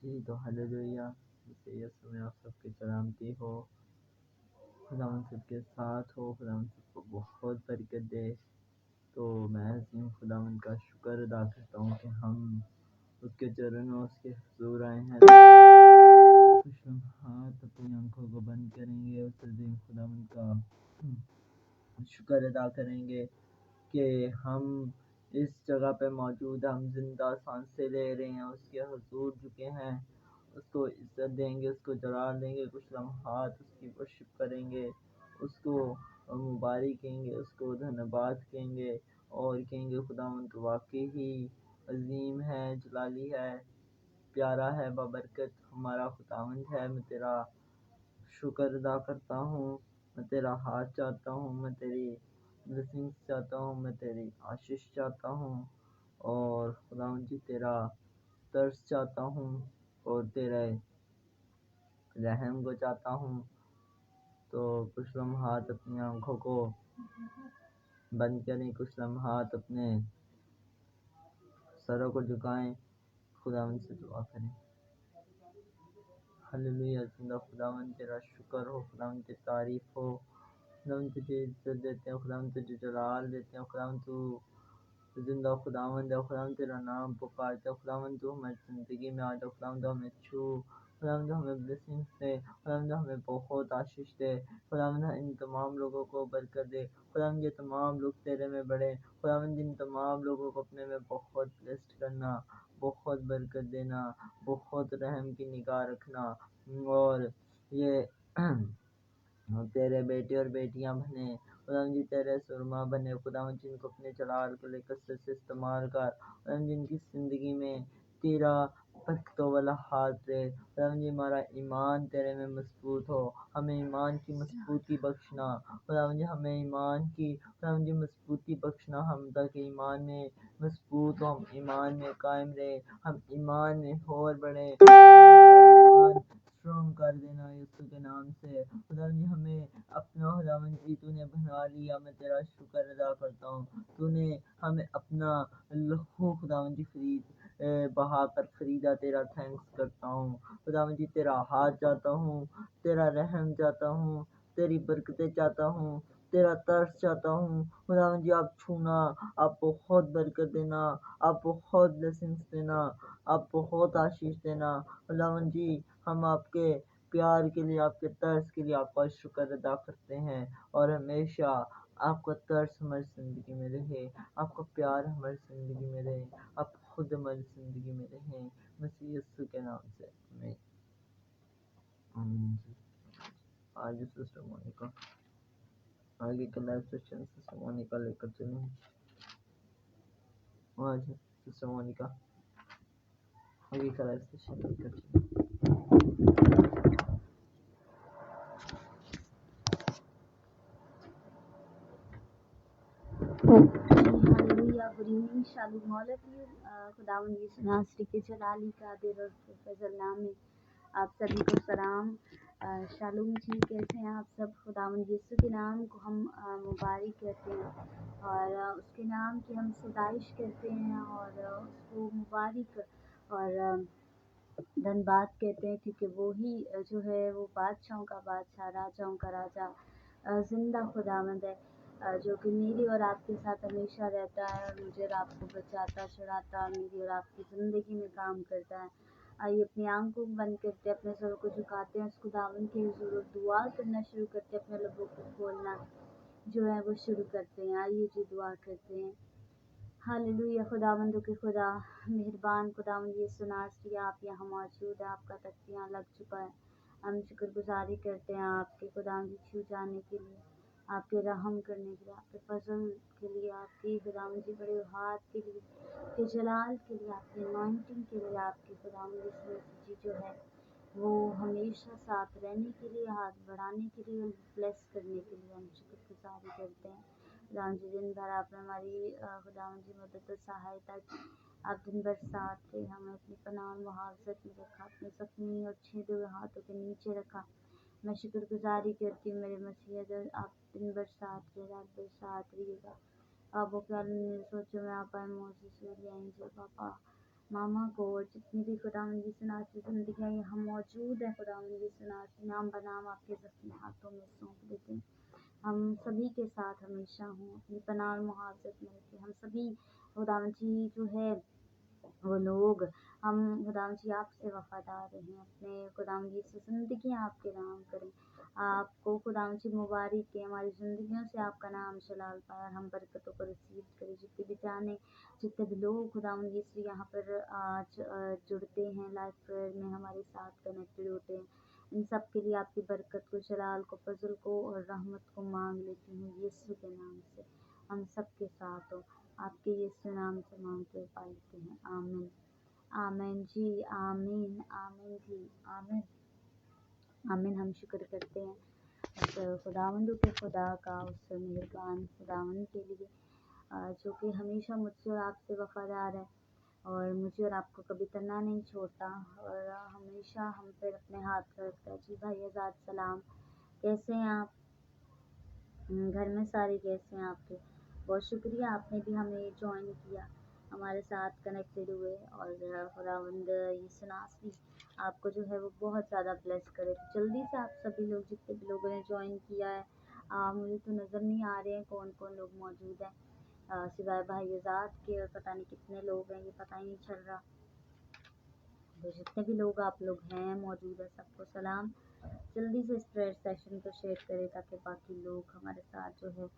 جی تو ہلیلویا، یسوع میں آپ سب کی سلامتی ہو، خدا ان سب کے ساتھ ہو، خدا ان سب کو بہت برکت دے۔ تو میں عظیم خدا ان کا شکر ادا کرتا ہوں کہ ہم اس کے چرنوں اس کے حضور آئے ہیں۔ خوش ہاتھ اپنی آنکھوں کو بند کریں گے، اس عظیم خدا ان کا شکر ادا کریں گے کہ ہم اس جگہ پہ موجود، ہم زندہ سانسیں لے رہے ہیں، اس کے حضور جھکے ہیں، اس کو عزت دیں گے، اس کو جلال دیں گے، کچھ لمحات اس کی ورشپ کریں گے، اس کو مبارک کہیں گے، اس کو دھنیواد کہیں گے، اور کہیں گے خداوند تو واقعی ہی عظیم ہے، جلالی ہے، پیارا ہے، بابرکت ہمارا خداوند ہے۔ میں تیرا شکر ادا کرتا ہوں، میں تیرا ہاتھ چاہتا ہوں، میں تیری بلیسنگز چاہتا ہوں، میں تیری آشیش چاہتا ہوں، اور خداوند جی تیرا ترس چاہتا ہوں، اور تیرے رحم کو چاہتا ہوں۔ تو کچھ لمحات اپنی آنکھوں کو بند کریں، کچھ لمحات اپنے سروں کو جھکائیں، خداوند سے دعا کریں۔ ہلیلویا، زندہ خداوند تیرا شکر ہو، خداوند تیری تعریف ہو، خداوند تجھے عزت دیتے ہیں، خداوند تجھے جلال دیتے ہیں، خداوند تو زندہ خداوند ہے، خداوند تیرا نام پکارتے ہیں، خداوند تو ہماری زندگی میں آ جاؤ، خداوند ہمیں چھو، خداوند ہمیں بلیسنگز دے، خداوند ہمیں بہت آشیش دے، خداوند ان تمام لوگوں کو برکت دے، خداوند یہ تمام لوگ تیرے میں بڑھے، خداوند ان تمام لوگوں کو اپنے میں بہت بلیسڈ کرنا، بہت برکت دینا، بہت رحم کی نگاہ رکھنا، اور یہ تیرے بیٹے اور بیٹیاں بنے، خداوند جی تیرے سرما بنے، خداوند جن کو اپنے جلال کے لیے کثرت سے استعمال کر، خداوند جن کی زندگی میں تیرا برکتوں والا ہاتھ دے، خداوند جی ہمارا ایمان تیرے میں مضبوط ہو، ہمیں ایمان کی مضبوطی بخشنا، خداوند جی ہمیں ایمان کی، خداوند جی مضبوطی بخشنا، ہم تک ایمان میں مضبوط ہو، ہم ایمان میں قائم رہے، ہم ایمان میں اور بڑھے، ایمان اسٹرانگ کر دینا یسوع کے نام سے، خداوند جی ہمیں اپنا، خداوند جی تو نے بنا لیا، میں تیرا شکر ادا کرتا ہوں، تو نے ہمیں اپنا لہو خداوند جی بہا کر خریدا، تیرا تھینکس کرتا ہوں، خداوند جی تیرا ہاتھ چاہتا ہوں، تیرا رحم چاہتا ہوں، تیری برکتیں چاہتا ہوں، تیرا ترس چاہتا ہوں، خداوند جی آپ چھونا، آپ بہت برکت دینا، آپ بہت بلیسنگز دینا، آپ بہت آشیش دینا، خداوند جی ہم آپ کے پیار کے لیے، آپ کے ترس کے لیے آپ کا شکر ادا کرتے ہیں، اور ہمیشہ آپ کا ترس ہماری زندگی میں رہے، آپ کا پیار ہماری زندگی میں رہے، آپ خود ہماری زندگی میں رہیں، مسیح یسوع کے نام سے آمین۔ آمین جی۔ آج سسٹر مونیکا آگے کا لائف سیشن سسٹر مونیکا لے کر چلیں، آج سسٹر مونیکا آگے کا لائف سیشن لے کر چلیں۔ Hallelujah. Good evening. Shalom all of you. खुदावंद यीशु नासरी के जलाली कादिर और फजल नाम में आप सभी को सलाम। शालूम जी, कैसे हैं आप सब? खुदावंद यीशु के नाम को हम मुबारक कहते हैं, और उसके नाम की हम सताइश करते हैं, और उसको मुबारक और धन्यवाद कहते हैं, क्योंकि वो ही जो है वो बादशाहों का बादशाह, राजाओं का राजा, जिंदा खुदावंद है, जो कि मेरी और आपके साथ हमेशा रहता है, और मुझे और आपको बचाता छुड़ाता, मेरी और आपकी ज़िंदगी में काम करता है। आइए अपनी आंखों को बंद करते हैं, अपने सर को झुकाते हैं, उस खुदावंद के हुज़ूर दुआ करना शुरू करते हैं, अपने लबों को खोलना जो है वो शुरू करते हैं। आइए जी दुआ करते हैं। हालेलुया। खुदावंदों के खुदा, मेहरबान खुदावंद यीशु नासरी, आप यहाँ मौजूद है, आपका तख्त यहाँ लग चुका है। हम शुक्रगुजारी करते हैं आपके खुदावंद छू जाने के लिए, आपके रहम करने के लिए, आपके फजल के लिए, आपके खुदावंद जी बड़े हाथ के लिए, आपके जलाल के लिए, आपकी अनॉइंटिंग के लिए, आपके खुदावंद यीशु जी जो है वो हमेशा साथ रहने के लिए, हाथ बढ़ाने के लिए, ब्लेस करने के लिए हम शुक्रगुजारी करते हैं। खुदावंद जी दिन भर आपने हमारी खुदावंद जी मदद और सहायता की, आप दिन भर साथ थे, हमें अपनी पनाह और मुहावजत में रखा, अपने जख्मी और छेदे हुए हाथों के नीचे रखा। मैं शुक्रगुजारी करती हूँ मेरे मसीहा, जो आप दिन भर साथ रहे, रात भर साथ रहिएगा। आप वो क्या सोचो में आप आए मोसेस एंजल पापा, मामा को और जितनी भी खुदावंद यीशु नासरी ज़िंदगियाँ यहाँ मौजूद हैं खुदावंद यीशु नासरी, नाम बनाम आपके ज़ख्मी हाथों में सौंप देते हैं। हम सभी के साथ हमेशा हों, अपनी पनाह और मुहाफ़ज़त में रखें। हम सभी खुदावंद जी जो है वो लोग, हम खुदावंद जी आपसे वफ़ादार रहें, अपने खुदावंद यीशु ज़िंदगियाँ आपके नाम करें। आपको खुदावंद जी मुबारक के हमारी ज़िंदगियों से आपका नाम जलाल पाए और हम बरकतों को रिसीव करें। जितने भी जाने, जितने भी लोग खुदावंद यीशु यहाँ पर आज जुड़ते हैं, लाइव प्रेयर में हमारे साथ कनेक्टेड होते हैं, इन सब के लिए आपकी बरकत को, जलाल को, फजल को और रहमत को मांग लेती हूँ यीशु के नाम से। हम सब के साथ हो, आपके यीशु नाम से मांगते हुए पालते हैं। आमीन, आमीन जी, आमीन, आमीन जी, आमीन, आमीन। हम शुक्र करते हैं उस खुदावंद के खुदा का, उस मेहरबान खुदावंद के लिए जो कि हमेशा मुझसे और आपसे वफ़ादार है और मुझे और आपको कभी तन्हा नहीं छोड़ता और हमेशा हम पर अपने हाथ रखता है। जी भाई आज़ाद सलाम, कैसे हैं आप? घर में सारे कैसे हैं आपके? बहुत शुक्रिया, आपने भी हमें ज्वाइन किया, हमारे साथ कनेक्टेड हुए और खुदावंद यीशु नासरी आपको जो है वो बहुत ज़्यादा ब्लेस करे। तो जल्दी से आप सभी लोग, जितने भी लोगों ने ज्वाइन किया है, मुझे तो नज़र नहीं आ रहे हैं कौन कौन लोग मौजूद हैं, सिवाय भाई आज़ाद के, और पता नहीं कितने लोग हैं, ये पता ही नहीं चल रहा। तो जितने भी लोग आप लोग हैं मौजूद है, सबको सलाम। जल्दी से इस प्रेयर सेशन को शेयर करें ताकि बाकी लोग हमारे साथ जो है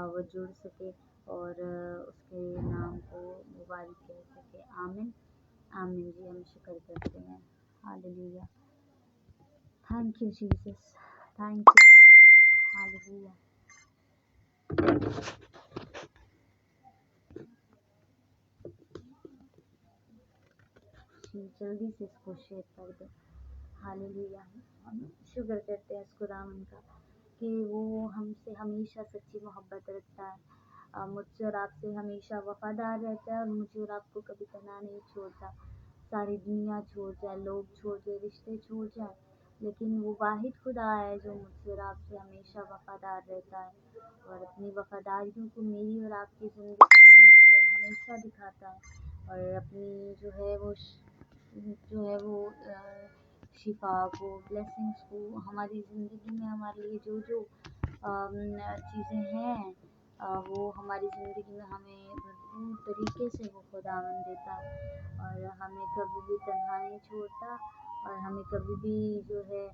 वो जुड़ सके और उसके नाम को मुबारक कह सके। आमीन, आमीन जी, हम शुक्र करते हैं। Hallelujah, thank you Jesus, thank you lord, hallelujah. जी जल्दी से इसको शेयर कर दो। हालेलुया, हम शुक्र करते हैं इस खुदावंद का कि वो हमसे हमेशा सच्ची मोहब्बत रखता है, मुझसे और आपसे हमेशा वफ़ादार रहता है और मुझे और आपको कभी तन्हा नहीं छोड़ता। सारी दुनिया छोड़ जाए, लोग छोड़ जाए, रिश्ते छोड़ जाए, लेकिन वो वाहिद खुदा है जो मुझसे और आपसे हमेशा वफ़ादार रहता है और अपनी वफ़ादारियों को मेरी और आपकी ज़िंदगी में हमेशा दिखाता है और अपनी जो है वो शिफा को, ब्लेसिंग्स को हमारी ज़िंदगी में हमारे लिए जो जो चीज़ें हैं वो हमारी ज़िंदगी में हमें भरपूर तरीके से वो खुदावंद देता है और हमें कभी भी तन्हा नहीं छोड़ता और हमें कभी भी जो है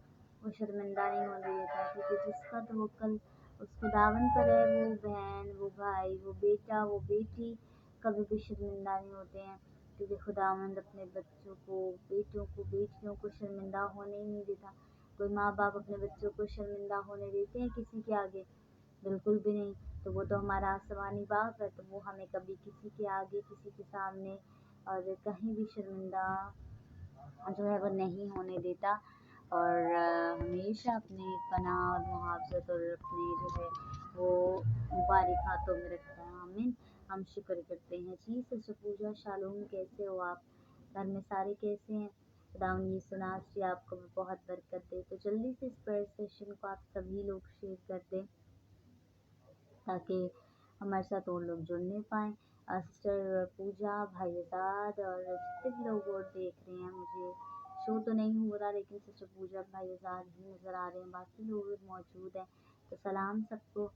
वो शर्मिंदा नहीं होने देता, क्योंकि जिसका तवक्कल उस खुदावंद पर है, वो बहन, वो भाई, वो बेटा, वो बेटी कभी भी शर्मिंदा नहीं होते हैं, क्योंकि खुदावंद अपने बच्चों को, बेटों को, बेटियों को शर्मिंदा होने ही नहीं देता। कोई माँ बाप अपने बच्चों को शर्मिंदा होने देते हैं किसी के आगे? बिल्कुल भी नहीं। तो वो तो हमारा आसमानी बाप है, तो वो हमें कभी किसी के आगे, किसी के सामने और कहीं भी शर्मिंदा जो है वो नहीं होने देता और हमेशा अपने पनाह और मुहाफ़ज़त और अपने जो है वो मुबारक हाथों में रखता है। आमीन, हम शुक्र करते हैं। जी सच पूजा शालूम, कैसे हो आप? घर में सारे कैसे हैं? खुदावंद यीशु नासरी आपको भी बहुत बरकत दे। तो जल्दी से इस प्रेयर सेशन को आप सभी लोग शेयर कर दें ताकि हमारे साथ और लोग जुड़ने पाएँ। सिस्टर पूजा, भाई आज़ाद और जितने भी लोग और देख रहे हैं, मुझे शो तो नहीं हो रहा लेकिन सिस्टर पूजा, भाई आज़ाद ही नज़र आ रहे हैं, बाकी लोग भी मौजूद हैं। तो सलाम सबको।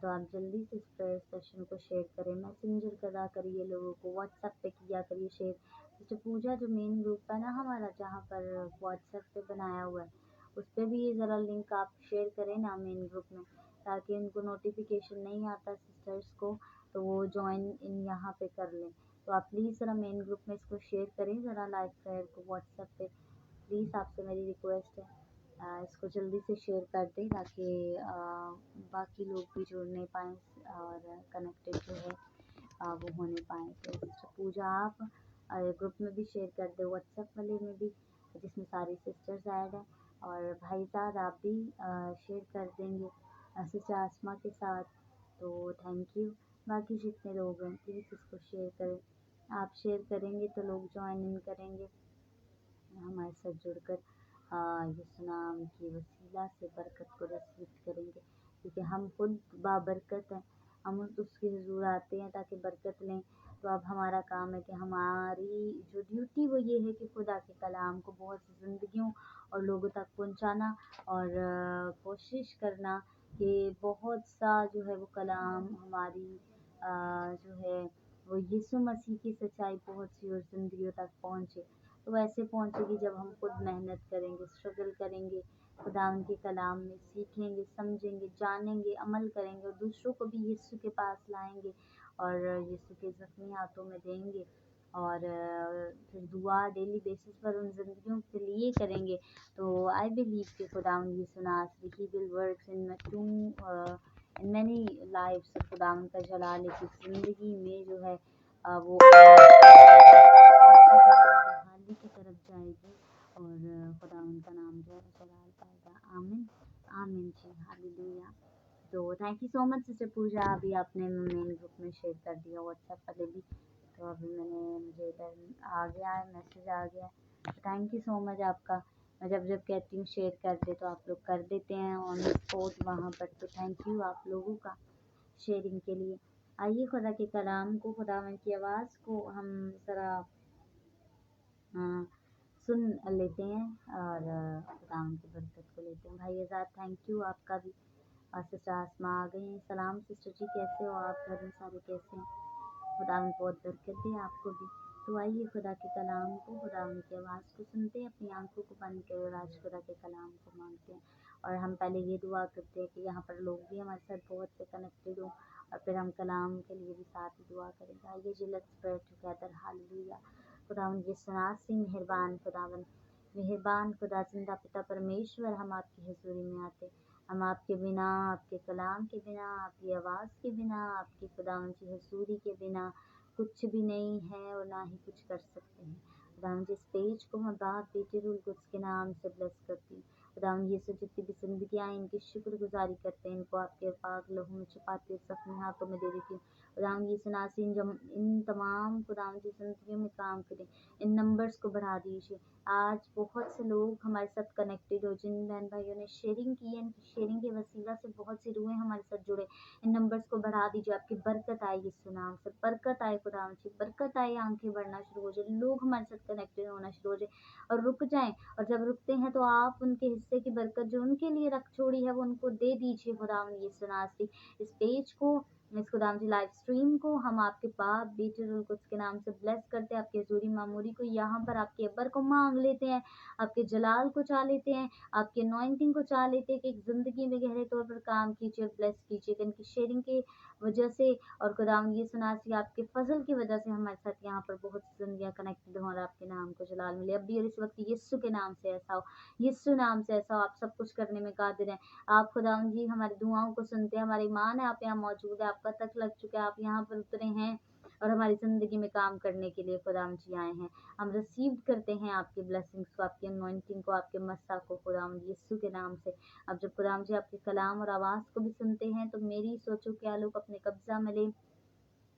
तो आप जल्दी से इस प्रेयर सेशन को शेयर करें, मैसेंजर करा करिए लोगों को, व्हाट्सएप पे किया करिए शेयर। सिस्टर पूजा जो मेन ग्रुप है ना हमारा, जहाँ पर व्हाट्सएप पे बनाया हुआ है, उस पर भी ये ज़रा लिंक आप शेयर करें ना मेन ग्रुप में, ताकि उनको नोटिफिकेशन नहीं आता सिस्टर्स को, तो वो ज्वाइन इन यहाँ पे कर लें। तो आप प्लीज़ ज़रा मेन ग्रुप में इसको शेयर करें, ज़रा लाइव प्रेयर को व्हाट्सएप पे, प्लीज़ आपसे मेरी रिक्वेस्ट है। इसको जल्दी से शेयर कर दें ताकि बाकी लोग भी जुड़ने पाएँ और कनेक्टेड जो है वो होने पाएँ। तो सिस्टर पूजा आप ग्रुप में भी शेयर कर दें, व्हाट्सएप वाले में भी, जिसमें सारी सिस्टर्स ऐड हैं, और भाई साहब आप भी शेयर कर देंगे सिस्टर आसमा के साथ, तो थैंक यू। बाकी जितने लोग हैं प्लीज़ इसको शेयर करें, आप शेयर करेंगे तो लोग ज्वाइन इन करेंगे हमारे साथ जुड़कर यीशु नाम की वसीला से बरकत को रिसीव करेंगे, क्योंकि हम खुद बाबरकत हैं, हम उसके हुजूर आते हैं ताकि बरकत लें। तो अब हमारा काम है कि हमारी जो ड्यूटी वो ये है कि खुदा के कलाम को बहुत सी ज़िंदगियों और लोगों तक पहुंचाना और कोशिश करना कि बहुत सा जो है वो कलाम हमारी जो है वो यीशु मसीह की सच्चाई बहुत सी और ज़िंदगियों तक पहुँचे। तो वैसे पहुँचेगी जब हम खुद मेहनत करेंगे, स्ट्रगल करेंगे, खुदा उनके कलाम में सीखेंगे, समझेंगे, जानेंगे, अमल करेंगे और दूसरों को भी यीशु के पास लाएंगे और यीशु के ज़ख्मी हाथों में देंगे और फिर दुआ डेली बेसिस पर उन ज़िंदगियों के लिए करेंगे। तो आई बिलीव कि खुदा यीशु नासरी he will works in many lifes. खुदा उनका जलाल की ज़िंदगी में जो है वो बहाली की तरफ जाएगी और खुदा उनका नाम जो है जलाल पाएगा। आमीन आमीन जी, हालेलुया। तो thank you so much sister Puja, अभी आपने मेन ग्रुप में शेयर कर दिया व्हाट्सएप पर भी, तो अभी मुझे इधर आ गया है, मैसेज आ गया है। थैंक यू सो मच आपका। मैं जब जब कहती हूँ शेयर कर दे तो आप लोग कर देते हैं ऑन स्पॉट वहाँ पर, तो थैंक यू आप लोगों का शेयरिंग के लिए। आइए खुदा के कलाम को, खुदावंद की आवाज़ को हम ज़रा सुन लेते हैं और खुदावंद की बरकत को लेते हैं। भाई आज़ाद थैंक यू आपका भी। और सिस्टर आसमा आ गई हैं। सलाम सिस्टर जी, कैसे हो आप? घर में सारे कैसे हैं? खुदावंद बहुत बरकत दे आपको भी। तो आइए खुदा के कलाम को, खुदावंद की आवाज़ को सुनते हैं, अपनी आंखों को बंद कर और आज खुदा के कलाम को मांगते हैं। और हम पहले ये दुआ करते हैं कि यहाँ पर लोग भी हमारे साथ बहुत से कनेक्टेड हों और फिर हम कलाम के लिए भी साथ ही दुआ करेंगे। आइए जी, लेट्स प्रे टुगेदर। हालेलुया। खुदावंद ये सनासी मेहरबान खुदावंद, मेहरबान खुदा जिंदा पिता परमेश्वर, हम आपकी हजूरी में आते, हम आपके बिना, आपके कलाम के बिना, आपकी आवाज़ के बिना, आपकी खुदावंद की हजूरी के बिना कुछ भी नहीं है और ना ही कुछ कर सकते हैं। खुदावंद जिस पेज को मैं बाप बेटे रूल कुछ के नाम से ब्लेस करती हूँ, खुदावंद ये जितनी भी जिंदगियाँ इनकी शुक्रगुजारी करते हैं, इनको आपके पाक लहू में छुपाते अपने हाथों में दे देती हूँ। खुदावंद ये नासिन जब इन तमाम खुदावंद की जिंदगियों में काम करें, इन नंबर्स को बढ़ा दीजिए। आज बहुत से लोग हमारे साथ कनेक्टेड हो, जिन बहन भाइयों ने शेयरिंग की है, इनकी शेयरिंग के वसीला से बहुत सी रूहें हमारे साथ जुड़े। इन नंबर्स को बढ़ा दीजिए, आपकी बरकत आए यीशु नाम से, बरकत आए खुदावंद की, बरकत आए, आंखें बढ़ना शुरू हो जाए, लोग हमारे साथ कनेक्टेड होना शुरू हो जाए और रुक जाएं। और जब रुकते हैं तो आप उनके हिस्से की बरकत जो उनके लिए रख छोड़ी है वो उनको दे दीजिए। खुदावंद यीशु नासरी इस पेज को, इस खुदावंद की लाइव स्ट्रीम को हम आपके बाप बेटे रूल कुछ के नाम से ब्लेस करते हैं। आपके हजूरी मामूरी को यहाँ पर आपके अब्बर को मांग लेते हैं, आपके जलाल को चाह लेते हैं, आपके अनॉइंटिंग को चाह लेते हैं कि एक ज़िंदगी में गहरे तौर पर काम कीजिए और ब्लेस कीजिए। इनकी शेयरिंग की वजह से और खुदावंद ये सुनासी आपके फजल की वजह से हमारे साथ यहाँ पर बहुत सी जिंदगियाँ कनेक्टेड हो और आपके नाम को जलाल मिले। अब भी और इस वक्त यीशु के नाम से ऐसा हो, यीशु नाम से ऐसा हो। आप सब कुछ करने में कादिर हैं। आप खुदावंद जी हमारी दुआओं को सुनते हैं, हमारी ईमान है आप यहाँ मौजूद है, आपका तक लग चुका है, आप यहाँ पर उतरे हैं और हमारी ज़िंदगी में काम करने के लिए खुदावंद जी आए हैं। हम रिसीव करते हैं आपकी ब्लेसिंग्स को, आपकी अनॉइंटिंग को, आपके मस्सा को खुदावंद यीशु के नाम से। अब जब खुदावंद जी आपके कलाम और आवाज़ को भी सुनते हैं तो मेरी सोचो क्या लोग अपने कब्जा में ले,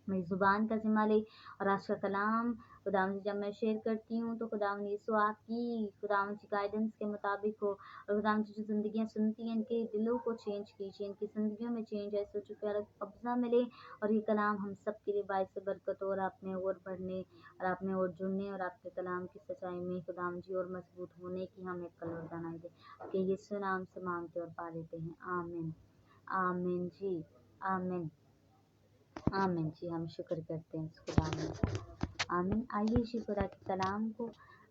मेरी ज़ुबान का ज़िम्मा ले और आज का कलाम खुदावंद जब मैं शेयर करती हूँ तो खुदावंद यीशु आपकी खुदावंद की गाइडेंस के मुताबिक हो और खुदावंद जो ज़िंदगियाँ सुनती हैं इनके दिलों को चेंज कीजिए, इनकी ज़िंदगियों में चेंज है, सोचो क्या अलग कब्जा मिले और ये कलाम हम सब के लिए बायस से बरकत हो और आप में और बढ़ने और आप में और जुड़ने और आपके कलाम की सच्चाई में खुदावंद जी और मजबूत होने की हमें कल और बनाई दे कि यीशु नाम से मांगते और पा लेते हैं। आमीन आमीन जी, आमीन आमीन जी। हम शुक्र करते हैं इस खुदावंद का। आमीन। आइए इसी खुदा के कलाम को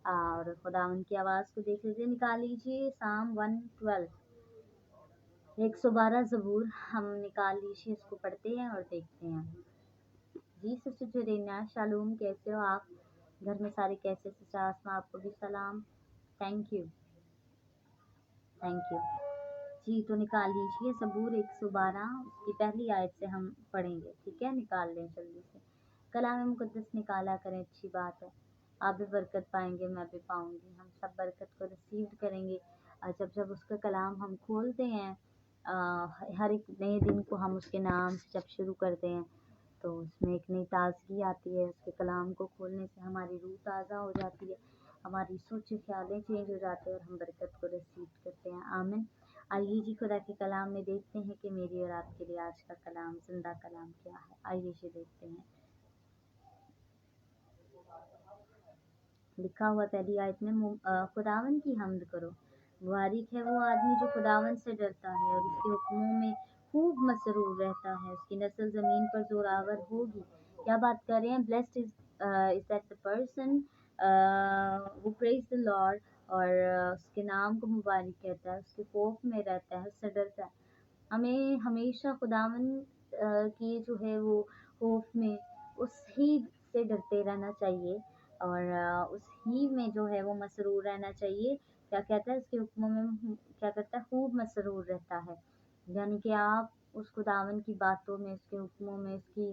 और खुदावंद की आवाज़ को देख लीजिए। निकाल लीजिए साम 112, 112 ज़बूर हम निकाल लीजिए, इसको पढ़ते हैं और देखते हैं। जी सिस्टर जुरेना शालूम, कैसे हो आप? घर में सारे कैसे? सिस्टर आसमा आपको भी सलाम, थैंक यू थैंक यू जी। तो निकाल लीजिए ज़बूर 112, उसकी पहली आयत से हम पढ़ेंगे, ठीक है? निकाल लें जल्दी से। कलाम मुक़द्दस निकाला करें, अच्छी बात है। आप भी बरकत पाएंगे, मैं भी पाऊंगी, हम सब बरकत को रिसीव करेंगे। जब जब उसका कलाम हम खोलते हैं, हर एक नए दिन को हम उसके नाम से जब शुरू करते हैं तो उसमें एक नई ताजगी आती है। उसके कलाम को खोलने से हमारी रूह ताज़ा हो जाती है, हमारी सोच ख्यालें चेंज हो जाते हैं और हम बरकत को रिसीव करते हैं। आमीन। आइए जी खुदा के कलाम में देखते हैं कि मेरी और आपके लिए आज का कलाम, जिंदा कलाम क्या है। आइए जी देखते हैं। लिखा हुआ पहली आयत में खुदावन की हम्द करो। मुबारक है वो आदमी जो खुदावन से डरता है और उसके हुक्मों में खूब मसरूर रहता है। उसकी नस्ल ज़मीन पर जोरावर होगी। क्या बात कर रहे हैं? Blessed is that the person who praise the Lord, और उसके नाम को मुबारक कहता है, उसके खौफ में रहता है, उससे डरता है। हमें हमेशा खुदावन की जो है वो खौफ में उस ही से डरते रहना चाहिए, और उस ही में जो है वो मसरूर रहना चाहिए। क्या कहता है? उसके हुक्मों में क्या करता है? खूब मसरूर रहता है। यानी कि आप उस खुदावन की बातों में, उसके हुक्मों में, उसकी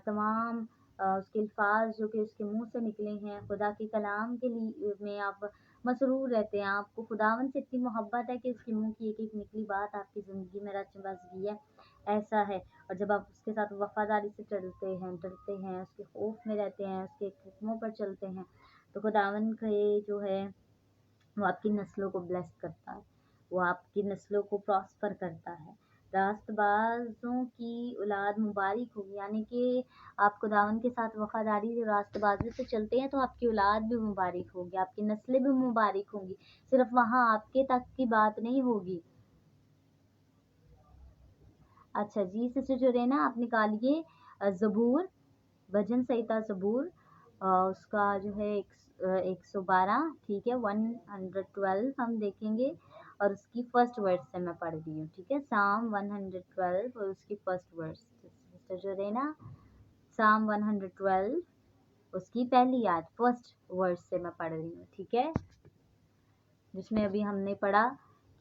तमाम उसके अल्फाज जो कि उसके मुंह से निकले हैं, खुदा के कलाम के लिए में आप मसरूर रहते हैं। आपको खुदावन से इतनी मोहब्बत है कि उसके मुंह की एक एक निकली बात आपकी ज़िंदगी में रच बस गई है, ऐसा है। और जब आप उसके साथ वफादारी से चलते हैं, डरते हैं, उसके खौफ में रहते हैं, उसके हुक्मों पर चलते हैं, तो खुदावन के जो है वो आपकी नस्लों को ब्लेस करता है, वो आपकी नस्लों को प्रॉस्पर करता है। रास्तबाजों की औलाद मुबारक होगी, यानी कि आप खुदावन के साथ वफादारी से रास्तबाजी से चलते हैं तो आपकी औलाद भी मुबारक होगी, आपकी नस्लें भी मुबारक होंगी। सिर्फ वहाँ आपके तक की बात नहीं होगी। अच्छा जी, सिस्टर जोरेना आप निकालिए ज़बूर, भजन संहिता ज़बूर, उसका जो है 112, ठीक है, 112 हम देखेंगे, और उसकी फर्स्ट वर्स से मैं पढ़ रही हूँ, ठीक है। साम 112 और उसकी फर्स्ट वर्स, सिस्टर जोरेना साम 112 उसकी पहली आयत फर्स्ट वर्स से मैं पढ़ रही हूँ, ठीक है, जिसमें अभी हमने पढ़ा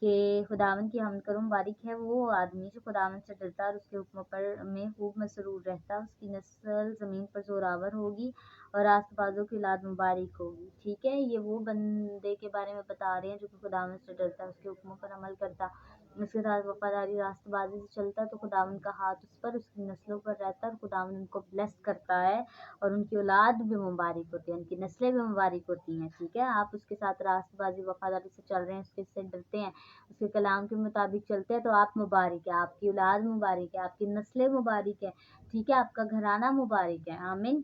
कि खुदावन की हमद करो, मुबारक है वो आदमी जो खुदावन से डरता है और उसके हुक्मों पर में खूब मसरूर रहता है। उसकी नस्ल ज़मीन पर जोरावर होगी और रास्तबाजों की औलाद मुबारक होगी। ठीक है, ये वो बंदे के बारे में बता रहे हैं जो कि खुदावन से डरता है, उसके हुक्मों पर अमल करता, उसके साथ वफादारी रास्तबाजी से चलता, तो खुदावन का हाथ उस पर, उसकी नस्लों पर रहता है और खुदावन उनको ब्लेस करता है और उनकी औलाद भी मुबारक होती है, उनकी नस्लें भी मुबारक होती हैं। ठीक है, आप उसके साथ रास्तबाजी वफादारी से चल रहे हैं, उसके से डरते हैं, उसके कलाम के मुताबिक चलते हैं, तो आप मुबारक है, आपकी औलाद मुबारक है, आपकी नस्लें मुबारक है। ठीक है, आपका घराना मुबारक है। आमीन।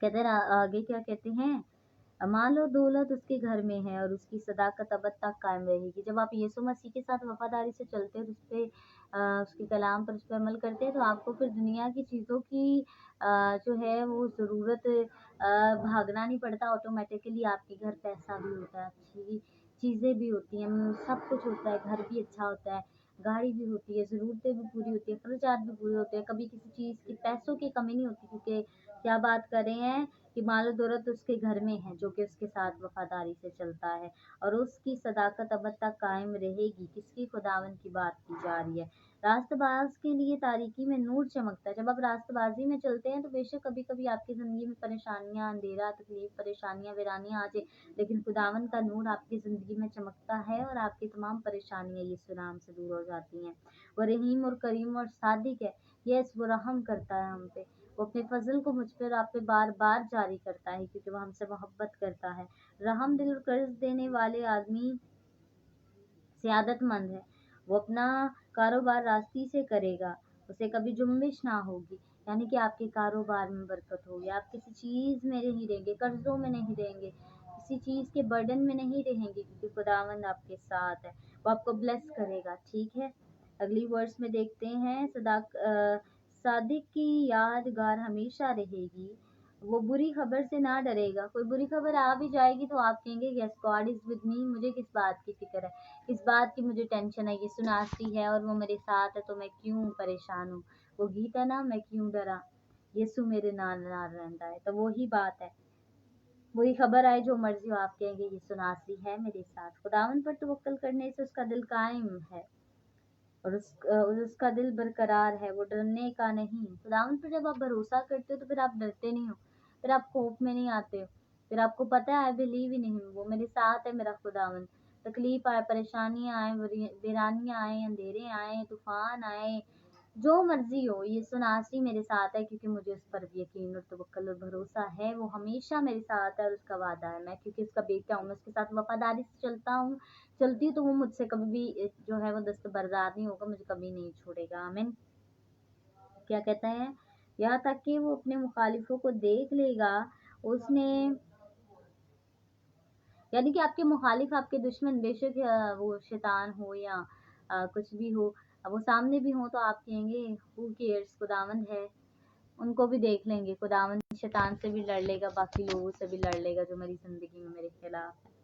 कहते हैं आगे क्या कहते हैं, माल और दौलत उसके घर में है और उसकी सदाकत अब तक कायम रहेगी। जब आप यीशु मसीह के साथ वफादारी से चलते हैं, उस पे उसके कलाम पर, उस पर अमल करते हैं, तो आपको फिर दुनिया की चीज़ों की जो है वो ज़रूरत भागना नहीं पड़ता। ऑटोमेटिकली आपके घर पैसा भी होता है, अच्छी चीज़ें भी होती हैं, सब कुछ होता है, घर भी अच्छा होता है, गाड़ी भी होती है, ज़रूरतें भी पूरी होती है, खर्चात भी पूरे होते हैं, कभी किसी चीज़ की पैसों की कमी नहीं होती, क्योंकि क्या बात कर रहे हैं कि माल दौलत उसके घर में है जो कि उसके साथ वफादारी से चलता है और उसकी सदाकत अब तक कायम रहेगी। किसकी? खुदावन की बात की जा रही है। रास्तबाज के लिए तारीकी में नूर चमकता है। जब आप रास्तबाजी में चलते हैं तो बेशक कभी कभी आपकी ज़िंदगी में परेशानियां, अंधेरा, तकलीफ, परेशानियां, वीरानियां आ जाए, लेकिन खुदावन का नूर आपकी ज़िंदगी में चमकता है और आपकी तमाम परेशानियां यीशु नाम से दूर हो जाती हैं। वो रहीम और करीम और सादिक है। यस, वो रहम करता है हम पे, वो अपने फजल को मुझ पर आप पे बार बार जारी करता है, क्योंकि वो हमसे मोहब्बत करता है। रहम दिल और कर्ज देने वाले आदमी सियादतमंद है। वो अपना कारोबार रास्ती से करेगा, उसे कभी जुम्बिश ना होगी। यानी कि आपके कारोबार में बरकत होगी, आप किसी चीज़ में नहीं रहेंगे, कर्जों में नहीं रहेंगे, किसी चीज़ के बर्डन में नहीं रहेंगे, क्योंकि खुदावंद आपके साथ है, वो आपको ब्लेस करेगा। ठीक है, अगली वर्स में देखते हैं, सादिक की यादगार हमेशा रहेगी, वो बुरी खबर से ना डरेगा। कोई बुरी खबर आ भी जाएगी तो आप कहेंगे yes God is with me, मुझे किस बात की फिक्र है, इस बात की मुझे टेंशन है, ये सुनासी है और वो मेरे साथ है, तो मैं क्यों परेशान हूँ। वो गीत है ना, मैं क्यों डरा, यीशु मेरे नाल नाल रहता है, तो वही बात है। बुरी खबर आए जो मर्जी हो, आप कहेंगे ये सुनासी है मेरे साथ। खुदावन पर तवक्कल करने से उसका दिल कायम है और उसका दिल बरकरार है, वो डरने का नहीं। खुदावन पर जब आप भरोसा करते हो तो फिर आप डरते नहीं हो, फिर आप खौफ में नहीं आते हो, फिर आपको पता है आई बिलीव ही नहीं, वो मेरे साथ है मेरा खुदावन। तकलीफ आए, परेशानियां आए, वीरानियां आए, अंधेरे आए, तूफान आए, जो मर्जी हो, ये सुनासी मेरे साथ है, क्योंकि मुझे उस पर यकीन और तवक्कल और भरोसा है। वो हमेशा मेरे साथ है और उसका वादा है, मैं क्योंकि उसका बेटा हूँ, मैं उसके साथ वफादारी से चलता हूँ, चलती तो वो मुझसे कभी भी जो है वो दस्तबरदार नहीं होगा, मुझे कभी नहीं छोड़ेगा। आमीन। क्या कहता है, यहाँ तक कि वो अपने मुखालिफों को देख लेगा, उसने यानी कि आपके मुखालिफ, आपके दुश्मन, बेशक वो शैतान हो या कुछ भी हो, वो सामने भी हो तो आप कहेंगे हु केयर्स, खुदावंद है, उनको भी देख लेंगे। खुदावंद शैतान से भी लड़ लेगा, बाकी लोगों से भी लड़ लेगा जो मेरी जिंदगी में मेरे खिलाफ है।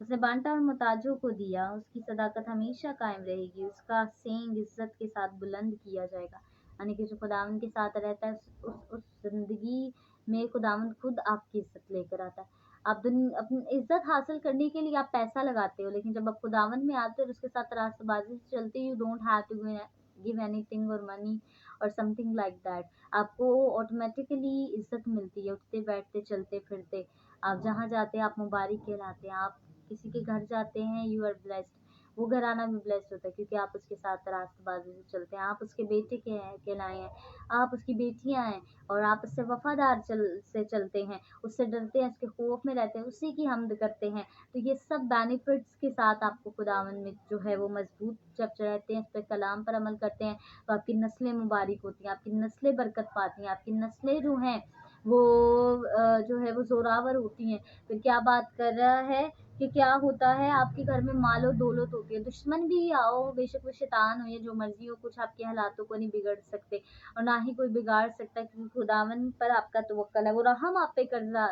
उसने बांटा और मुताजों को दिया, उसकी सदाकत हमेशा कायम रहेगी, उसका सेंग इज्जत के साथ बुलंद किया जाएगा। यानी कि जो खुदावंद के साथ रहता है उस जिंदगी में खुदावंद खुद आपकी इज्जत लेकर आता है। आप अपनी इज्जत हासिल करने के लिए आप पैसा लगाते हो, लेकिन जब आप खुदावंद में आते हो और उसके साथ रास्तबाजी से चलते, you don't have to give anything और मनी और समथिंग लाइक दैट। आपको ऑटोमेटिकली इज्जत मिलती है, उठते बैठते चलते फिरते। आप जहाँ जाते हैं आप मुबारक कहलाते हैं। आप किसी के घर जाते हैं, यू आर ब्लेस्ड, वो घराना भी ब्लेस्ड होता है क्योंकि आप उसके साथ रास्तबाजी से चलते हैं। आप उसके बेटे कहलाए हैं, आप उसकी बेटियां हैं और आप उससे वफादार से चलते हैं, उससे डरते हैं, उसके खौफ में रहते हैं, उसी की हमद करते हैं। तो ये सब बेनिफिट्स के साथ आपको खुदावन में जो है वो मजबूत जब रहते हैं, इस पर कलाम पर अमल करते हैं, तो आपकी नस्लें मुबारक होती हैं, आपकी नस्लें बरकत पाती हैं, आपकी नस्लें जो हैं वो जो है वो जोरावर होती हैं। फिर क्या बात कर रहा है कि क्या होता है, आपके घर में मालो दौलत होती है। दुश्मन भी आओ, बेशक वो शैतान हो या जो मर्जी हो, कुछ आपके हालातों को नहीं बिगड़ सकते और ना ही कोई बिगाड़ सकता, क्योंकि खुदावन पर आपका तवक्कल है। वो रहम आप पे कर्जा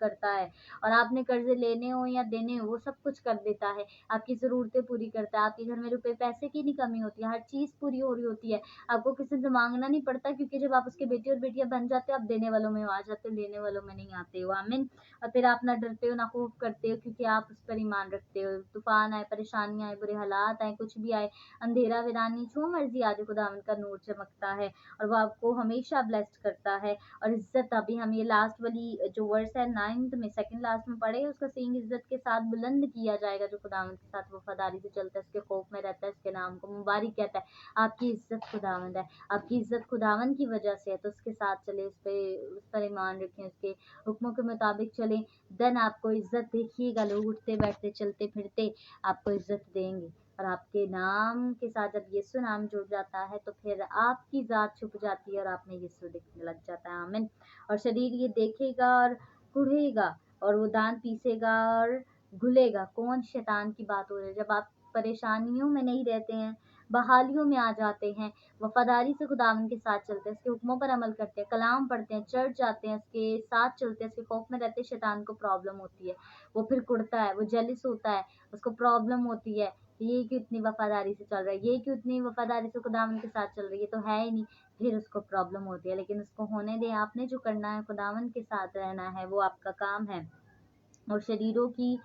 करता है और आपने कर्जे लेने हो या देने हो वो सब कुछ कर देता है, आपकी ज़रूरतें पूरी करता है। आपके घर में रुपए पैसे की नहीं कमी होती है, हर चीज़ पूरी हो रही होती है, आपको किसी से मांगना नहीं पड़ता, क्योंकि जब आप उसके बेटे और बेटियां बन जाते हो आप देने वालों में आ जाते हो, लेने वालों में नहीं आते हो। आमीन। और फिर आप ना डरते हो ना खौफ करते हो, क्योंकि आप उस पर ईमान रखते हो। तूफान आए, परेशानियां आए, बुरे हालात आए, कुछ भी आए, अंधेरा वीरानी, जो मर्जी आज खुदावंद का नूर चमकता है और वो आपको हमेशा ब्लेस्ड करता है। और इज्जत, अभी हम ये लास्ट वाली जो वर्स है 9th में, सेकंड लास्ट में पढ़े, उसका सींग इज्जत के साथ बुलंद किया जाएगा। जो खुदावंद के साथ वफादारी से चलता है, उसके खौफ में रहता है, उसके नाम को मुबारक कहता है। आपकी इज्जत खुदावंद है, आपकी इज्जत खुदावंद की वजह से है, तो उसके साथ चले, उस पर ईमान रखें, उसके हुक्मों के मुताबिक चले, देन आपको इज्जत देखिएगा। लोग उठते बैठते चलते फिरते आपको इज्जत देंगे। और आपके नाम के साथ जब यीशु नाम जुड़ जाता है तो फिर आपकी ज़ात छुप जाती है और आप में यीशु दिखने लग जाता है। आमीन। और शरीर ये देखेगा और कुढ़ेगा और वो दांत पीसेगा और घुलेगा। कौन? शैतान की बात हो रही है। जब आप परेशानियों में नहीं रहते हैं, बहालियों में आ जाते हैं, वफादारी से खुदावन के साथ चलते हैं, उसके हुक्मों पर अमल करते हैं, कलाम पढ़ते हैं, चर्च जाते हैं, उसके साथ चलते हैं, उसके खौफ में रहते हैं, शैतान को प्रॉब्लम होती है, वो फिर कुड़ता है, वो जेलिस होता है, उसको प्रॉब्लम होती है, ये क्यों इतनी वफादारी से चल रहा है, ये क्यों इतनी वफादारी से खुदावन के साथ चल रही है, तो है ही नहीं, फिर उसको प्रॉब्लम होती है। लेकिन उसको होने दें, आपने जो करना है, खुदावन के साथ रहना है, वो आपका काम है। और शरीरों की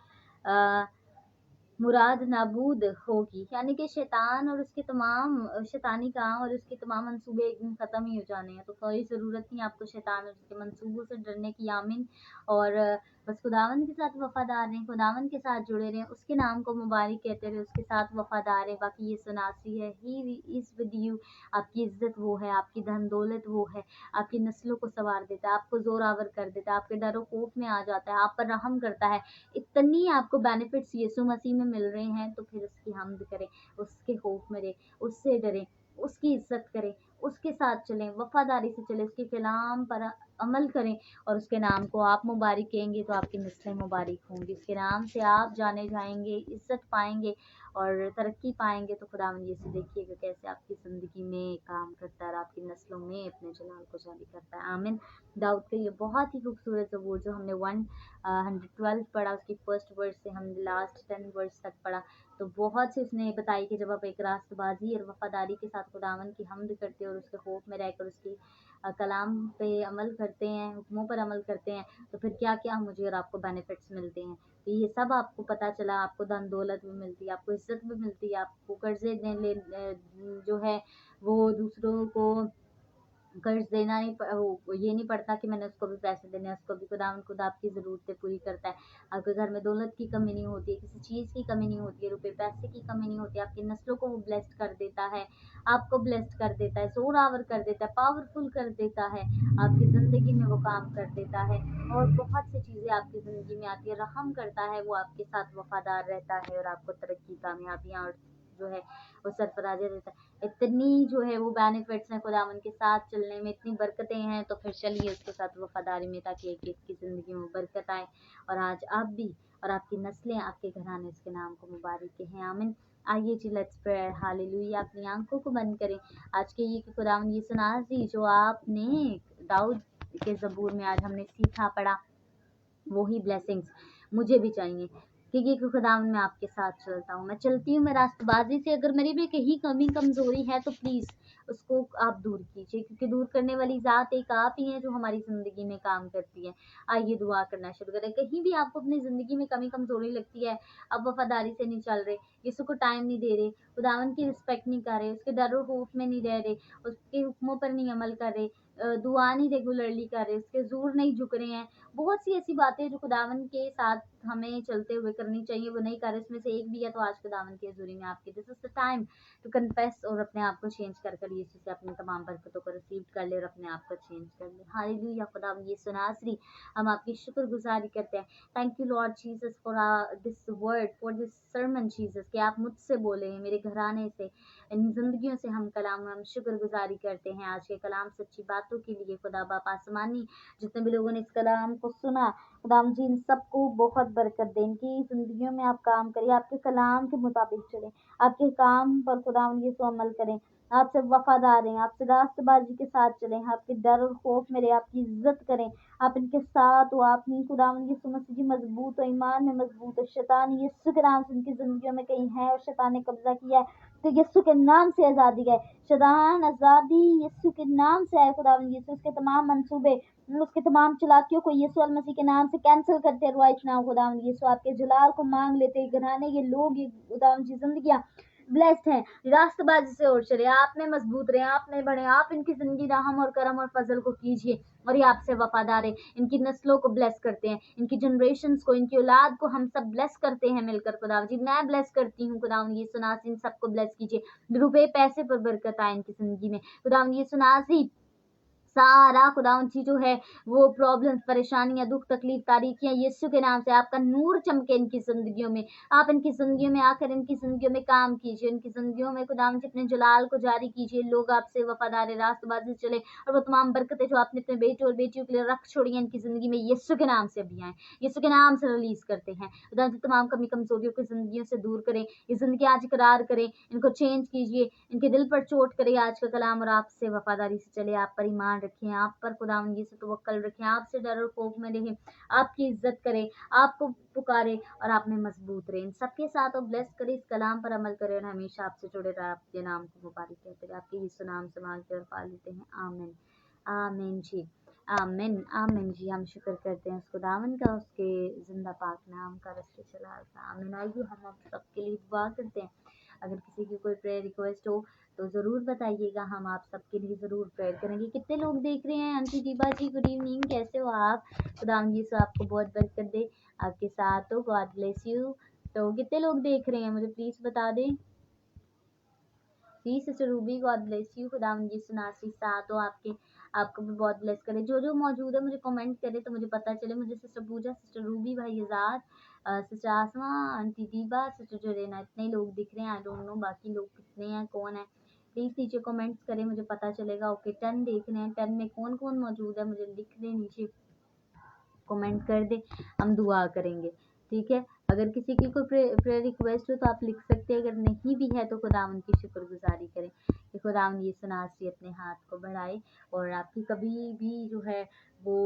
मुराद नाबूद होगी, यानी कि शैतान और उसके तमाम शैतानी काम और उसके तमाम मंसूबे एक दिन ख़त्म ही हो जाने हैं। तो कोई ज़रूरत नहीं आपको शैतान और उसके मंसूबों से डरने की। आमीन। और बस खुदावन के साथ वफादार रहें, खुदावन के साथ जुड़े रहें, उसके नाम को मुबारक कहते रहे, उसके साथ वफादार रहें। बाकी ये सुनासी है, ही इज़ विद यू। आपकी इज्जत वो है, आपकी धन दौलत वो है, आपकी नस्लों को संवार देता है, आपको जोरावर कर देता है, आपके डर खौफ में आ जाता है, आप पर रहम करता है। इतनी आपको बेनिफिट्स यीशु मसीह में मिल रहे हैं, तो फिर उसकी हम्द करें, उसके खौफ में रहें, उससे डरें, उसकी इज्जत करें, उसके साथ चलें, वफादारी से चलें, उसके कलाम पर अमल करें और उसके नाम को आप मुबारक कहेंगे तो आपकी नस्लें मुबारक होंगी। उसके नाम से आप जाने जाएंगे, इज्जत पाएंगे और तरक्की पाएंगे। तो खुदावंद यीशु देखिएगा कैसे आपकी ज़िंदगी में काम करता है और आपकी नस्लों में अपने जलाल को जारी करता है। आमीन। दाऊद का ये बहुत ही खूबसूरत ज़बूर जो हमने 112 पढ़ा, उसकी फर्स्ट वर्स से हमने लास्ट 10 वर्स तक पढ़ा, तो बहुत से उसने बताई कि जब आप एक रास्तबाजी और वफादारी के साथ खुदावन की हम्द करते हैं और उसके खौफ में रहकर उसकी कलाम पे अमल करते हैं, हुक्मों पर अमल करते हैं, तो फिर क्या क्या मुझे और आपको बेनिफिट्स मिलते हैं। तो ये सब आपको पता चला, आपको धन दौलत भी मिलती है, आपको इज्जत भी मिलती है, आपको कर्जे जो है वो दूसरों को कर्ज देना ये नहीं पड़ता कि मैंने उसको भी पैसे देने हैं, उसको भी खुद आपकी ज़रूरतें पूरी करता है। आपके घर में दौलत की कमी नहीं होती है, किसी चीज़ की कमी नहीं होती है, रुपए पैसे की कमी नहीं होती है, आपकी नस्लों को वो ब्लेस्ड कर देता है, आपको ब्लेस्ड कर देता है, जोरावर कर देता है, पावरफुल कर देता है, आपकी ज़िंदगी में वो काम कर देता है और बहुत सी चीज़ें आपकी ज़िंदगी में आती है, रहम करता है, वो आपके साथ वफादार रहता है और आपको तरक्की, कामयाबियाँ और जो है वो सरफराज रहता है। इतनी जो है वो बेनिफिट्स हैं खुदावन के साथ चलने में, इतनी बरकतें हैं, तो फिर चलिए उसके साथ वफादारी में, ताकि एक एक की ज़िंदगी में बरकत आए और आज आप भी और आपकी नस्लें, आपके घराने उसके नाम को मुबारक कहें, आमीन। आइए जी लेट्स प्रे, हालेलुया। अपनी आंखों को बंद करें। आज के ये कि खुदावन ये सुना जी जो आपने दाऊद के ज़बूर में आज हमने सीखा पढ़ा, वही ब्लेसिंग्स मुझे भी चाहिए, क्योंकि खुदावन मैं आपके साथ चलता हूँ, मैं चलती हूँ मैं रास्तबाजी से। अगर मेरी में कहीं कमी कमज़ोरी है तो प्लीज़ उसको आप दूर कीजिए, क्योंकि दूर करने वाली ज़ात एक आप ही हैं जो हमारी ज़िंदगी में काम करती है। आइए दुआ करना शुरू करें। कहीं भी आपको अपनी ज़िंदगी में कमी कमज़ोरी लगती है, आप वफादारी से नहीं चल रहे, यीशु को टाइम नहीं दे रहे, खुदावन की रिस्पेक्ट नहीं कर रहे, उसके डर और खौफ में नहीं रह रहे, उसके हुक्मों पर नहीं अमल कर रहे, दुआ नहीं रेगुलरली कर रहे, उसके ज़ूर नहीं झुक रहे हैं, बहुत सी ऐसी बातें जो खुदावन के साथ हमें चलते हुए करनी चाहिए वो नहीं कर रहे, इसमें से एक भी है, तो आज खुदावन की हज़ूरी में आपके this is the time to confess और अपने आप को चेंज कर यीशु से अपनी तमाम बरकतों को रिसीव कर ले और अपने आप को चेंज कर ले। हालेलुया। खुदावन यीशु नासरी हम आपकी शुक्रगुजारी करते हैं। Thank you Lord Jesus for this word, for this sermon Jesus, कि आप मुझसे बोले हैं, मेरे घराने से, इन जिंदगियों से हम कलाम हम शुक्रगुजारी करते हैं आज के कलाम सच्ची बातों के लिए। खुदा बाप आसमानी जितने भी लोगों ने इस कलाम को सुना, खुदाम जी इन सबको बहुत बरकत दें, इनकी जिंदगियों में आप काम करिए, आपके कलाम के मुताबिक चलें, आपके काम पर खुदाम ये तो अमल करें, आपसे वफादार रहें, आपसे रास्तबाजी के साथ चलें, आपके डर और खौफ में रहे, आपकी इज्जत करें, आप इनके साथ हो, आप नहीं खुदाम यीशु मसीह जी मजबूत हो, ईमान में मजबूत हो। शैतान यीशु के नाम से इनकी जिंदगियों में कहीं है और शैतान ने कब्जा किया है, तो यीशु के नाम से आज़ादी है। शैतान आज़ादी यीशु के नाम से है। खुदावन यीशु उसके तमाम मंसूबे, उसके तमाम चालाकियों को यीशु अल मसीह के नाम से कैंसिल करते राइट नाउ। खुदावन यीशु आपके जलाल को मांग लेते, घराने ये लोग, ये खुदावन की जिंदगियां ब्लेस्ड हैं, रास्तबाजी से और चले, आप में मजबूत रहे, आप में बढ़े, आप इनकी जिंदगी रहम और करम और फजल को कीजिए और ये आपसे वफादार है। इनकी नस्लों को ब्लेस करते हैं, इनकी जनरेशन्स को, इनकी औलाद को हम सब ब्लेस करते हैं मिलकर। खुदा जी मैं ब्लेस करती हूँ, खुदा ये सुनास इन सबको ब्लेस कीजिए, रुपए पैसे पर बरकत आए इनकी जिंदगी में। खुदा ये सुनासी सारा खुदावन जी जो है वो प्रॉब्लम्स, परेशानियां, दुख, तकलीफ, तारीखियां यीशु के नाम से आपका नूर चमके इनकी जिंदगियों में, आप इनकी जिंदगियों में आकर इनकी जिंदगियों में काम कीजिए, इनकी जिंदगियों में खुदावन जी अपने जलाल को जारी कीजिए, लोग आपसे वफादार रास्तबाजी चले और वो तमाम बरकतें जो आपने अपने बेटे और बेटियों के लिए रख छोड़ी है इनकी जिंदगी में यीशु के नाम से अभी आए, यीशु के नाम से रिलीज करते हैं। खुदावन जी तमाम कमी कमजोरियों को जिंदगियों से दूर करें, ये जिंदगी आज करार करें, इनको चेंज कीजिए, इनके दिल पर चोट करे आज का कलाम और आपसे वफादारी से चले, आप पर ईमान रखें, आप पर खुदावन से तवक्कल रखें, आपसे डर और खौफ में रहें, आपकी इज्जत करें, आपको पुकारे और आप में मजबूत रहे। इन सबके साथ और ब्लेस करें, इस कलाम पर अमल करें और हमेशा आपसे जुड़े रहे, आपके नाम को मुबारक कहते रहे, आपके यीशु नाम से मांगते और पा लेते हैं, आमीन आमीन जी, आमीन आमीन जी। हम शुक्र करते हैं उस खुदावन का, उसके जिंदा पाक नाम का, रस्ते चला था, आमीन। आइए हम आप सबके लिए दुआ करते हैं। अगर किसी की कोई प्रेयर रिक्वेस्ट हो तो ज़रूर बताइएगा, हम आप सबके लिए ज़रूर प्रेयर करेंगे। कितने लोग देख रहे हैं? आंटी दीपा जी गुड इवनिंग, कैसे हो आप? खुदावंद यीशु आपको बहुत बरकत दे, आपके साथ हो, गॉड ब्लेस यू। तो कितने लोग देख रहे हैं मुझे प्लीज़ बता दें। जी sister Ruby God bless you, खुदावंद यीशु नासरी साथ हो आपके, आपको भी बहुत ब्लेस करे। जो जो मौजूद है मुझे कमेंट करे तो मुझे पता चले। मुझे सिस्टर पूजा, सिस्टर रूबी, भाई आज़ाद, सिस्टर आसमा, आंटी दीबा, सिस्टर जुरेना, इतने लोग दिख रहे हैं। आई डोंट नो बाकी लोग कितने हैं, कौन है, प्लीज़ नीचे कमेंट्स करें, मुझे पता चलेगा। ओके 10 देख रहे हैं, 10 में कौन कौन मौजूद है मुझे लिख दें, नीचे कमेंट कर दे, हम दुआ करेंगे, ठीक है। अगर किसी की कोई प्रेयर रिक्वेस्ट हो तो आप लिख सकते हैं, अगर नहीं भी है तो खुदावन की शुक्रगुजारी करें कि खुदावन ये सुनासी अपने हाथ को बढ़ाए और आपकी कभी भी जो है वो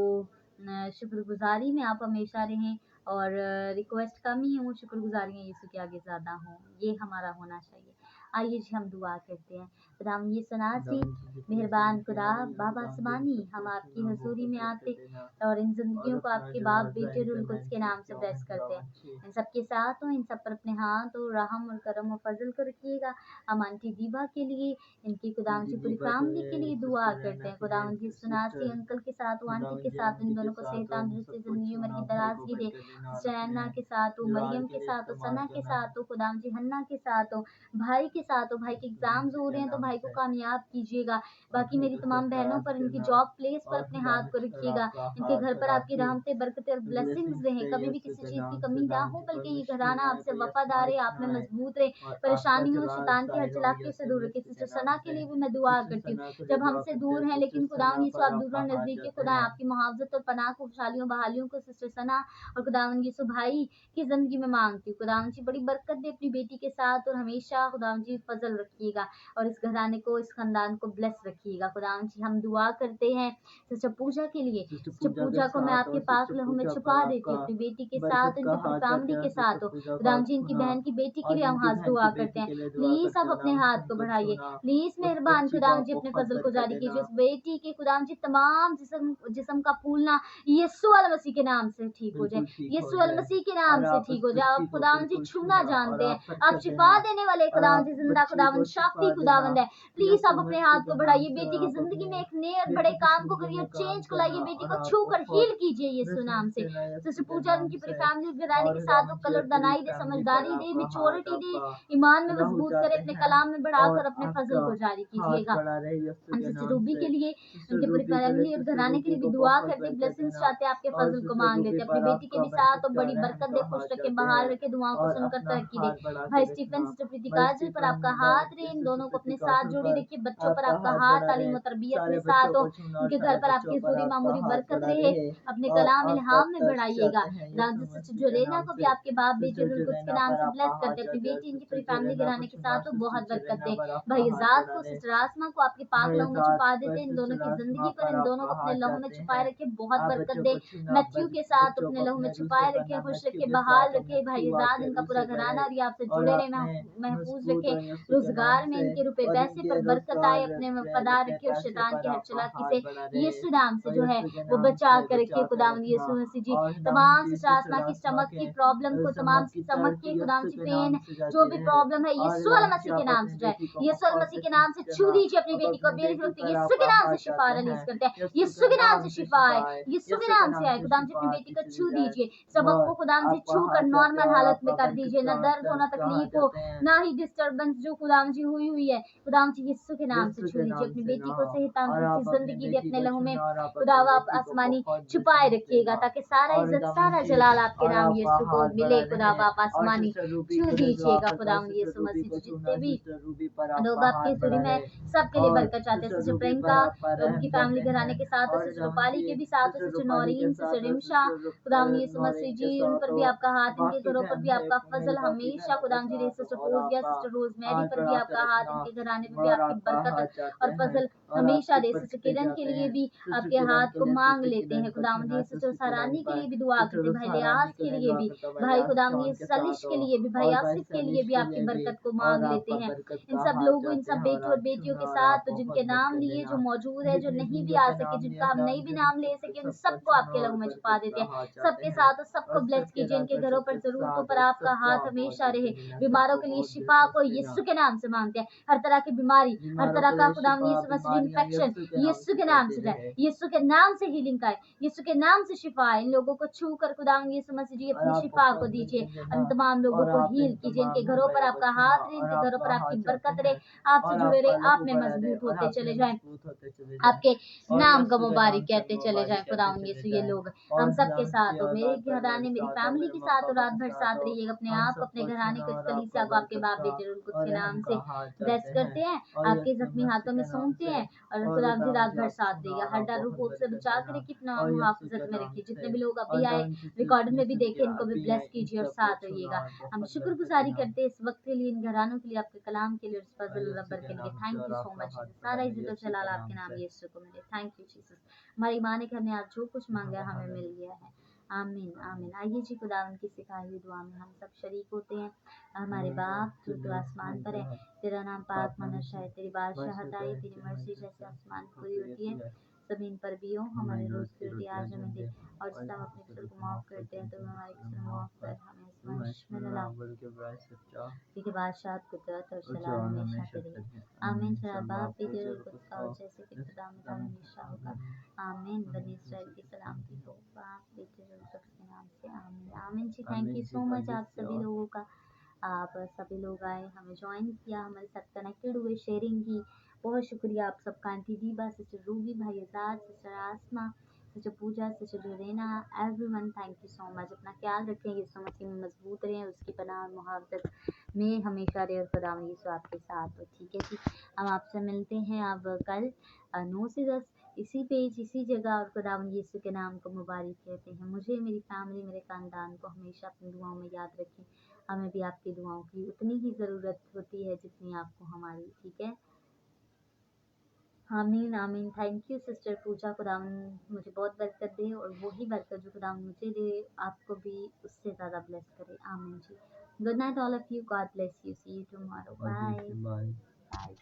शुक्रगुजारी में आप हमेशा रहें और रिक्वेस्ट कम ही हो, शुक्रगुजारियाँ यीशु के आगे ज़्यादा हों, ये हमारा होना चाहिए। आइए जी हम दुआ करते हैं। खुदावन ये सुनासी मेहरबान खुदा बाबा आसमानी, हम आपकी हजूरी में आते और इन जिंदगियों को आपके बाप बेटे रूल कुछ के नाम से ब्लेस करते हैं। इन सबके साथ हो, इन सब पर अपने हाथ और रहम और करम और फजल को रखिएगा। हम आंटी दीबा के लिए, इनकी खुदावन की पूरी फैमिली के लिए दुआ करते हैं। खुदावन की सुनासी अंकल के साथ हो, आंटी के साथ, इन दोनों को सही तंदुरुस्ती, जिंदगी उम्र की दराजगी दे। सैना के साथ हो, मरियम के साथ हो, सना के साथ हो, खुदावन जी हन्ना के साथ हो, भाई के साथ हो, भाई के एग्जाम्स हो रहे हैं तो भाई भाई को कामयाब कीजिएगा। बाकी मेरी तमाम बहनों पर, इनकी जॉब प्लेस पर अपने हाथ को रखिएगा, इनके घर पर आपकी रहमतें, बरकतें और ब्लेसिंग्स रहें, कभी भी किसी चीज़ की कमी ना हो, बल्कि ये घराना आपसे वफादार है, आप में मजबूत रहे, परेशानियों शैतान की हर चालाकियों से दूर रखे। सिस्टर सना के लिए भी मैं दुआ करती हूँ, जब हमसे दूर हैं लेकिन खुदावन यीशु आप दूर और नजदीक के खुदा हैं, आपकी मुहावजत और पनाह को, खुशहालियों बहालियों को सिस्टर सना और खुदावन यीशु भाई की जिंदगी में मांगती हूँ। खुदावन जी बड़ी बरकत दे अपनी बेटी के साथ, और हमेशा खुदावन जी फजल रखिएगा और इस घराने को, इस खानदान को ब्लेस रखिएगा। खुदावन जी हम दुआ करते हैं सिस्टर पूजा के लिए। सिस्टर पूजा को मैं आपके पाक लहू में छुपा देती हूँ, अपनी बेटी के साथ, इनकी पूरी फैमिली के साथ हो। खुदावन जी इनकी बहन की बेटी के लिए हम हाथ दुआ करते हैं, प्लीज आप अपने हाथ को बढ़ाइए, प्लीज मेहरबान खुदावन जी अपने फजल को जारी कीजिए। उस बेटी के खुदावन जी तमाम जिस्म का फूलना यीशु अल मसीह के नाम से ठीक हो जाए, यीशु अल मसीह के नाम से ठीक हो जाए। आप खुदावन जी छूना जानते हैं, आप शिफा देने वाले खुदावन जी, जिंदा खुदावन, शाफी खुदावंद है। प्लीज आप अपने हाथ को बढ़ाइए, बेटी की जिंदगी में एक नए और बड़े काम को करिए, चेंज को लाइए, बेटी को छू कर हील कीजिए यीशु नाम से। सिस्टर पूजा उनकी पूरी फैमिली घराने के साथ कलर दनाई दे, समझदारी दे, मैच्योरिटी दे, ईमान में मजबूत करे, अपने कलाम में बढ़ाकर अपने फजल को जारी कीजिएगा। हम सिस्टर रूबी के लिए, उनके पूरी फैमिली और घराने के लिए भी दुआ करते, ब्लेसिंग्स चाहते, आपके फजल को मांग लेते, अपनी बेटी के भी साथ और बड़ी बरकत दे, खुश रखे, बहाल रखे, दुआओं को सुनकर तरक्की दे। भाई स्टीफन, सिस्टर प्रीति काजल पर आपका हाथ रहे, इन दोनों को अपने साथ जोड़ी रखिए, बच्चों पर आपका हाथ, तालीम और तरबियत में साथ हो, उनके घर पर आपकी पूरी मामूली बरकत रहे, अपने कलाम इल्हाम में बढ़ाइएगा। सिस्टर जोरेना को भी आपके बाप बेटे रूल कुद्स के नाम से ब्लेस करते, अपनी बेटी, इनकी पूरी फैमिली घराने के साथ हो, बहुत बरकत दे। भाई आजाद को, सिस्टर आसमा को आपके पाक लहू में छुपा देते, इन दोनों की जिंदगी पर, इन दोनों को अपने लहू में छुपाए रखे, बहुत बरकत दे। मैथ्यू के साथ अपने लहू में छुपाए रखे, खुश रखे, बहाल रखे। भाई आजाद, इनका पूरा घराना और ये आपसे जुड़े रहे, महफूज रखे, रोजगार में इनके रुपए पैसे पर बरकत आए, अपने वफादार रखे और शैतान की हर चालाकी से यीशु नाम से जो है वो बचा कर रखे। खुदावंद यीशु मसीह जी तमाम सिस्टर आसमा की स्टमक की प्रॉब्लम को, तमाम स्टमक की खुदावंद जी पेन, जो भी प्रॉब्लम है, यीशु अल मसीह के नाम से जाए, यीशु अल मसीह के नाम से छू दीजिए अपनी बेटी को, यीशु के नाम से शिफा रिलीज करते हैं, यीशु के नाम से शिफा आए, यीशु के नाम से आए। खुदावंद जी अपनी बेटी को छू दीजिए, स्टमक को खुदावंद जी छू कर नॉर्मल हालत में कर दीजिए, ना दर्द हो, ना तकलीफ हो, ना ही डिस्टर्बेंस जो खुदावंद जी हुई है, खुदावंद जी यीशु के नाम से छू दीजिए। अपनी बेटी को सही तंदुरुस्ती जिंदगी भी अपने लहू में खुदावा आप आसमानी छुपाए रखिएगा, ताकि सारा इज्जत, सारा जलाल आपके नाम यीशु को मिले। खुदावा आप आसमानी छू दीजिएगा। खुदावंद यीशु मसीह जितने भी लोग आपकी सूरी में सबके लिए बरकत चाहते हैं, सिस्टर प्रियंका उनकी फैमिली घराने के साथ, सिस्टर रूपाली के भी साथ, सिस्टर नौरीन, सिस्टर रिमशा, खुदावंद यीशु मसीह जी उन पर भी आपका हाथ, इनके घरों पर भी आपका फजल हमेशा खुदावंद जी रहे। सिस्टर फोजिया, सिस्टर रोजमेरी पर भी आपका हाथ, इनके घराने में भी आपकी बरकत और फजल हमेशा रहे। सिस्टर किरण के लिए भी आपके हाथ को मांग लेते हैं खुदावंद जी, सिस्टर सरानी के लिए भी दुआ करते हैं, भाई लियास के लिए भी, भाई खुदावंद ये सलिश के लिए भी, भाई आसिफ के लिए भी आपकी बरकत को मांग लेते हैं। इन सब लोगों, इन सब बेटों और बेटियों के साथ जिनके नाम लिए, जो मौजूद है, जो नहीं भी आ सके, जिनका हम नहीं भी नाम ले सके, उन सबको आपके लहू में छुपा देते हैं, सबके साथ और सबको ब्लेस कीजिए। इनके घरों पर जरूरतों पर आपका हाथ हमेशा रहे। बीमारों के लिए शिफा को यीशु के नाम से मांगते हैं, हर तरह की बीमारी, हर तरह का खुदावंद यीशु मसीह इन्फेक्शन यीशु के नाम से जाए, यीशु के नाम से हीलिंग का, यीशु के नाम से शिफा है। इन लोगों को छू कर खुदावंद यीशु मसीह जी अपनी शिफा को दीजिए, इन तमाम लोगों को हील कीजिए। इनके घरों पर आपका हाथ रहे, इनके घरों पर आपकी बरकत रहे, आपसे जुड़े रहे, आप में मजबूत होते चले जाएं, आपके नाम का मुबारक कहते चले जाएं। खुदावंद यीशु ये लोग हम सबके साथ हो, मेरे घराने, मेरी फैमिली के साथ हो, रात भर साथ रहिएगा। अपने आप अपने घराने को, इस कलीसिया को आपके बाप बेटे रूल कुद्स के नाम से ब्लेस करते हैं, आपके जख्मी हाथों में सौंपते हैं, और खुदावंद जी रात भर साथ रहिएगा, हर डर रूप से बचा कर रखिए, अपना मुहाफिजत में रखिए। जितने भी लोग अभी आए, रिकॉर्डिंग में भी देखे, इनको भी ब्लेस कीजिए और साथ रहिएगा। हम शुक्रगुजारी करते हैं इस वक्त के लिए, इन घरानों के लिए, आपके कलाम के लिए, और इस फजल रब्बर के लिए। Thank you so much. सारा इज्जत और जलाल आपके नाम यीशु को मिले। Thank you Jesus. हमारी माँ ने हमने आज जो कुछ मांगा हमें मिल गया है। आमीन आमीन। आइए जी खुदावन की सिखाई हुई दुआ में हम सब शरीक होते हैं। हमारे बाप जो तू आसमान पर है, तेरा नाम पाक मनुष्य है, तेरी बादशाहत आए, तेरी मर्जी जैसे आसमान पर पूरी होती है जमीन पर भी हो। हमारे रोज की रोटी आज हमें दे, और जितना हम अपने कसूर को माफ करते हैं तो हमारे कसूर माफ कर, हमें आजमाइश में न ला, क्योंकि बादशाह कुदरत और जलाल हमेशा तेरे। आमीन। तेरा बाप भी तेरे कुछ का जैसे कि खुदा में हमेशा होगा। आमीन। बनी इस्राएल की सलामती हो, बाप बेटे और के नाम से। आमीन आमीन जी। थैंक यू सो मच आप सभी लोगों का। आप सभी लोग आए, हमें ज्वाइन किया, हमारे साथ कनेक्टेड हुए, शेयरिंग की। बहुत शुक्रिया आप सबका। आंटी दीबा, सिस्टर रूबी, भाई Azad, sister Asma, sister Puja, sister Jorena, everyone thank you so much. अपना ख्याल रखें, यीशु मसीह में मजबूत रहें, उसकी पनाह और मुहावरत में हमेशा रहे और खुदावंद यीशु आपके साथ हो। ठीक है जी, हम आपसे मिलते हैं अब कल 9 से 10 इसी पेज इसी जगह, और खुदावंद यीशु के नाम को मुबारक कहते हैं। मुझे, मेरी फैमिली, मेरे खानदान को हमेशा अपनी दुआओं में याद रखें। हमें भी आपकी दुआओं की उतनी ही ज़रूरत होती है जितनी आपको हमारी। ठीक है, आमीन आमीन। थैंक यू सिस्टर पूजा। खुदावंद मुझे बहुत बरकत दे, और वही बरकत जो खुदावंद मुझे दे आपको भी उससे ज़्यादा ब्लेस करे। आमीन जी। Good night all of you, God bless you, see you tomorrow, bye bye. Bye.